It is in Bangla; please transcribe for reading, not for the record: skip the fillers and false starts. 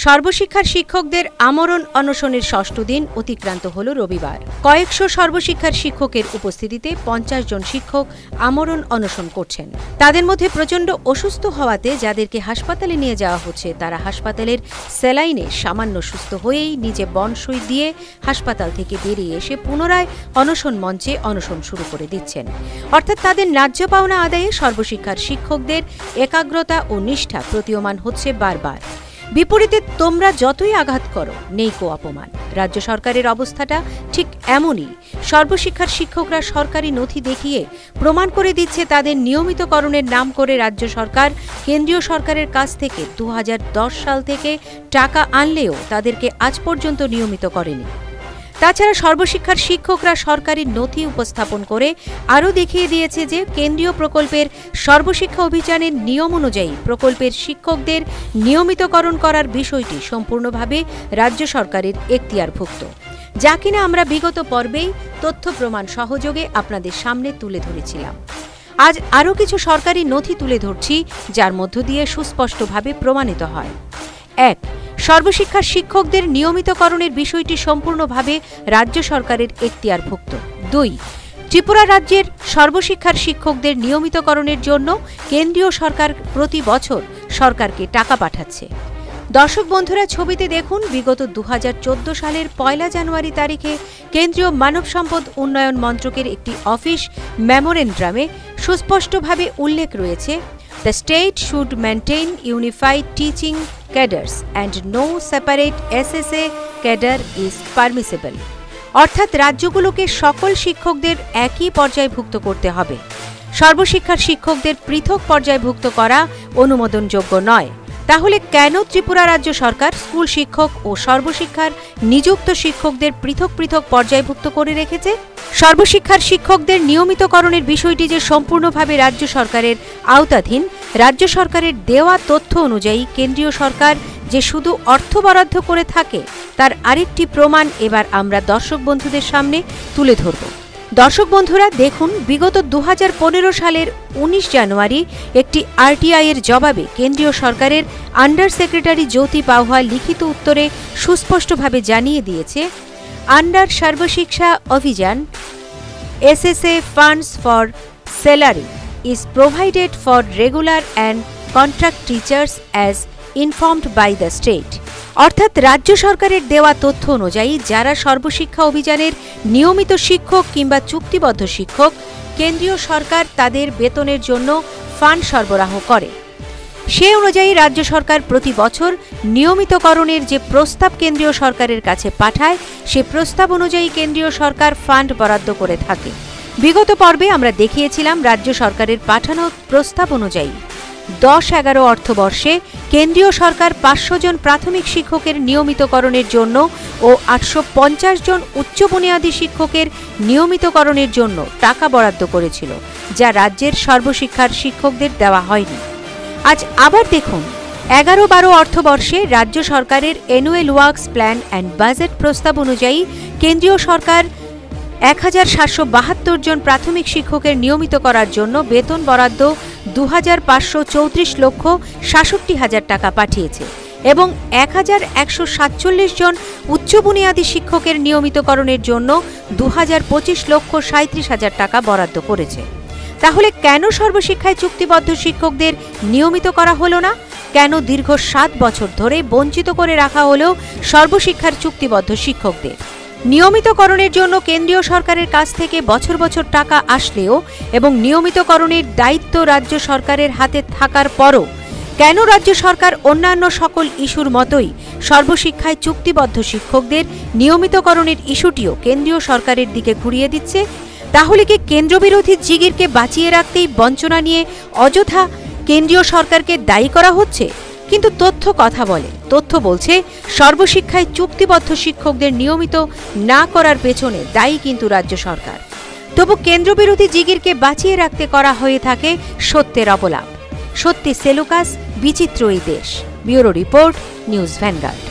সর্বশিক্ষার শিক্ষকদের আমরণ অনশনের ষষ্ঠ দিন অতিক্রান্ত হল রবিবার। কয়েকশো সর্বশিক্ষার শিক্ষকের উপস্থিতিতে 50 জন শিক্ষক আমরণ অনশন করছেন। তাদের মধ্যে প্রচণ্ড অসুস্থ হওয়াতে যাদেরকে হাসপাতালে নিয়ে যাওয়া হচ্ছে তারা হাসপাতালের স্যালাইনে সামান্য সুস্থ হয়েই নিজে বনসই দিয়ে হাসপাতাল থেকে বেরিয়ে এসে পুনরায় অনশন মঞ্চে অনশন শুরু করে দিচ্ছেন। অর্থাৎ তাদের ন্যায্য পাওনা আদায়ে সর্বশিক্ষার শিক্ষকদের একাগ্রতা ও নিষ্ঠা প্রতীয়মান হচ্ছে বারবার। বিপরীতে তোমরা যতই আঘাত করো নেই কো অপমান। রাজ্য সরকারের অবস্থাটা ঠিক এমনই। সর্বশিক্ষার শিক্ষকরা সরকারি নথি দেখিয়ে প্রমাণ করে দিচ্ছে তাদের নিয়মিতকরণের নাম করে রাজ্য সরকার কেন্দ্রীয় সরকারের কাছ থেকে 2010 সাল থেকে টাকা আনলেও তাদেরকে আজ পর্যন্ত নিয়মিত করেনি। তাছাড়া সর্বশিক্ষার শিক্ষকরা সরকারি নথি উপস্থাপন করে আরও দেখিয়ে দিয়েছে যে কেন্দ্রীয় প্রকল্পের সর্বশিক্ষা অভিযানের নিয়ম অনুযায়ী প্রকল্পের শিক্ষকদের নিয়মিতকরণ করার বিষয়টি সম্পূর্ণভাবে রাজ্য সরকারের এখতিয়ারভুক্ত, যা কিনা আমরা বিগত পর্বেই তথ্য প্রমাণ সহযোগে আপনাদের সামনে তুলে ধরেছিলাম। আজ আরও কিছু সরকারি নথি তুলে ধরছি যার মধ্য দিয়ে সুস্পষ্টভাবে প্রমাণিত হয়। 1. সর্বশিক্ষার শিক্ষকদের নিয়মিতকরণের বিষয়টি সম্পূর্ণভাবে রাজ্য সরকারের এখতিয়ারভুক্ত। 2. ত্রিপুরা রাজ্যের সর্বশিক্ষার শিক্ষকদের নিয়মিতকরণের জন্য কেন্দ্রীয় সরকার প্রতি বছর সরকারকে টাকা পাঠাচ্ছে। দর্শক বন্ধুরা, ছবিতে দেখুন বিগত 2014 সালের 1 জানুয়ারি তারিখে কেন্দ্রীয় মানব সম্পদ উন্নয়ন মন্ত্রকের একটি অফিস মেমোরেন্ডামে সুস্পষ্টভাবে উল্লেখ রয়েছে, The state should maintain unified teaching cadres and no separate SSA cadre is permissible. অর্থাৎ রাজ্যগুলোকে সকল শিক্ষকদের একই পর্যায়ভুক্ত করতে হবে। সর্বশিক্ষার শিক্ষকদের পৃথক পর্যায়ভুক্ত করা অনুমোদনযোগ্য নয়। তাহলে কেন ত্রিপুরা রাজ্য সরকার স্কুল শিক্ষক ও সর্বশিক্ষার নিযুক্ত শিক্ষকদের পৃথক পৃথক পর্যায়ভুক্ত করে রেখেছে? সর্বশিক্ষার শিক্ষকদের নিয়মিতকরণের বিষয়টি যে সম্পূর্ণভাবে রাজ্য সরকারের আওতাধীন, রাজ্য সরকারের দেওয়া তথ্য অনুযায়ী কেন্দ্রীয় সরকার যে শুধু অর্থ বরাদ্দ করে থাকে তার আরেকটি প্রমাণ এবার আমরা দর্শক বন্ধুদের সামনে তুলে ধরব। দর্শক বন্ধুরা দেখুন, বিগত 2015 সালের 19 জানুয়ারি একটি আরটিআই এর জবাবে কেন্দ্রীয় সরকারের আন্ডার সেক্রেটারি জ্যোতি পাওয়া লিখিত উত্তরে সুস্পষ্টভাবে জানিয়ে দিয়েছে, under Sarva Shiksha Abhiyan SSA funds for salary is provided for regular and contract teachers as informed by the state. অর্থাৎ রাজ্য সরকারের দেওয়া তথ্য অনুযায়ী যারা সর্বশিক্ষা অভিযানের নিয়মিত শিক্ষক কিংবা চুক্তিবদ্ধ শিক্ষক, কেন্দ্রীয় সরকার তাদের বেতনের জন্য ফান্ড সরবরাহ করে। সে অনুযায়ী রাজ্য সরকার প্রতি বছর নিয়মিতকরণের যে প্রস্তাব কেন্দ্রীয় সরকারের কাছে পাঠায় সে প্রস্তাব অনুযায়ী কেন্দ্রীয় সরকার ফান্ড বরাদ্দ করে থাকে। বিগত পর্বে আমরা দেখিয়েছিলাম রাজ্য সরকারের পাঠানো প্রস্তাব অনুযায়ী 10-11 অর্থবর্ষে কেন্দ্রীয় সরকার 500 জন প্রাথমিক শিক্ষকের নিয়মিতকরণের জন্য ও 850 জন উচ্চ বুনিয়াদী শিক্ষকের নিয়মিতকরণের জন্য টাকা বরাদ্দ করেছিল, যা রাজ্যের সর্বশিক্ষার শিক্ষকদের দেওয়া হয়নি। আজ আবার দেখুন, 11-12 অর্থবর্ষে রাজ্য সরকারের annual works plan and budget প্রস্তাব অনুযায়ী কেন্দ্রীয় সরকার 1772 জন প্রাথমিক শিক্ষকের নিয়মিত করার জন্য বেতন বরাদ্দ 2563,67,000 টাকা পাঠিয়েছে এবং 1147 জন উচ্চ বুনিয়াদী শিক্ষকের নিয়মিতকরণের জন্য 225,37,000 টাকা বরাদ্দ করেছে। তাহলে কেন সর্বশিক্ষায় চুক্তিবদ্ধ শিক্ষকদের নিয়মিত করা হলো না? কেন দীর্ঘ 7 বছর ধরে বঞ্চিত করে রাখা হলো সর্বশিক্ষার চুক্তিবদ্ধ শিক্ষকদের? নিয়মিতকরণের জন্য কেন্দ্রীয় সরকারের কাছ থেকে বছর বছর টাকা আসলেও এবং নিয়মিতকরণের দায়িত্ব রাজ্য সরকারের হাতে থাকার পরও কেন রাজ্য সরকার অন্যান্য সকল ইস্যুর মতোই সর্বশিক্ষায় চুক্তিবদ্ধ শিক্ষকদের নিয়মিতকরণের ইস্যুটিও কেন্দ্রীয় সরকারের দিকে ঘুরিয়ে দিচ্ছে? তাহলে কি কেন্দ্রবিরোধী জিগিরকে বাঁচিয়ে রাখতেই বঞ্চনা নিয়ে অযথা কেন্দ্রীয় সরকারকে দায়ী করা হচ্ছে? কিন্তু তথ্য কথা বলে। তথ্য বলছে সর্বশিক্ষায় চুক্তিবদ্ধ শিক্ষকদের নিয়মিত না করার পেছনে দায়ী কিন্তু রাজ্য সরকার। তবু কেন্দ্রবিরোধী জিগিরকে বাঁচিয়ে রাখতে করা হয়ে থাকে সত্যের অবলাপ। সত্যি সেলুকাস, বিচিত্র এই দেশ। Bureau report, news vanguard.